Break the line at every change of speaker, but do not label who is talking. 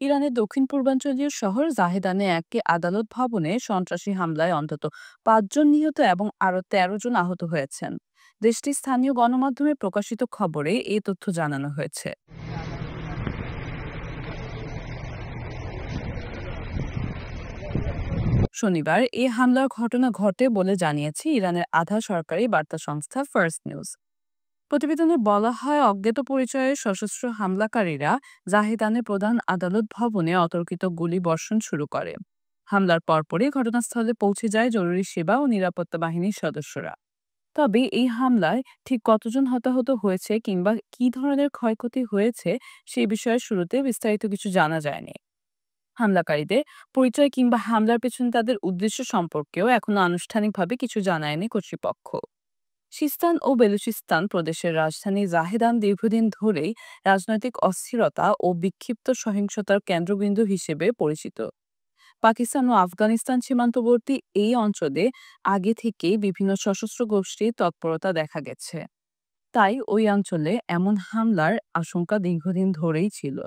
ইরানের দক্ষিণ-পূর্বাঞ্চলীয় শহর জাহেদানে একটি আদালত ভবনে সন্ত্রাসী হামলায় অন্তত ৫ জন নিহত এবং আরও ১৩ জন আহত হয়েছেন। দেশটির স্থানীয় গণমাধ্যমে প্রকাশিত খবরে এই তথ্য জানানো হয়েছে। শনিবার এই হামলার ঘটনা ঘটে বলে জানিয়েছে ইরানের আধা সরকারি বার্তা সংস্থা ফার্স্ট নিউজ। প্রতিবেদনে বলা হয়, অজ্ঞাত পরিচয়ের সশস্ত্র হামলাকারীরা জাহেদানের প্রধান আদালত ভবনে অতর্কিত গুলি বর্ষণ শুরু করে। হামলার পরপরই ঘটনাস্থলে পৌঁছে যায় জরুরি সেবা ও নিরাপত্তা বাহিনীর সদস্যরা। তবে এই হামলায় ঠিক কতজন হতাহত হয়েছে কিংবা কী ধরনের ক্ষয়ক্ষতি হয়েছে সেই বিষয়ে শুরুতে বিস্তারিত কিছু জানা যায়নি। হামলাকারীদের পরিচয় কিংবা হামলার পেছনে তাদের উদ্দেশ্য সম্পর্কেও এখনো আনুষ্ঠানিকভাবে কিছু জানায়নি কর্তৃপক্ষ। সিস্তান ও বেলুচিস্তান প্রদেশের রাজধানী জাহেদান দীর্ঘদিন ধরেই রাজনৈতিক অস্থিরতা ও বিক্ষিপ্ত সহিংসতার কেন্দ্রবিন্দু হিসেবে পরিচিত। পাকিস্তান ও আফগানিস্তান সীমান্তবর্তী এই অঞ্চলে আগে থেকেই বিভিন্ন সশস্ত্র গোষ্ঠীর তৎপরতা দেখা গেছে। তাই ওই অঞ্চলে এমন হামলার আশঙ্কা দীর্ঘদিন ধরেই ছিল।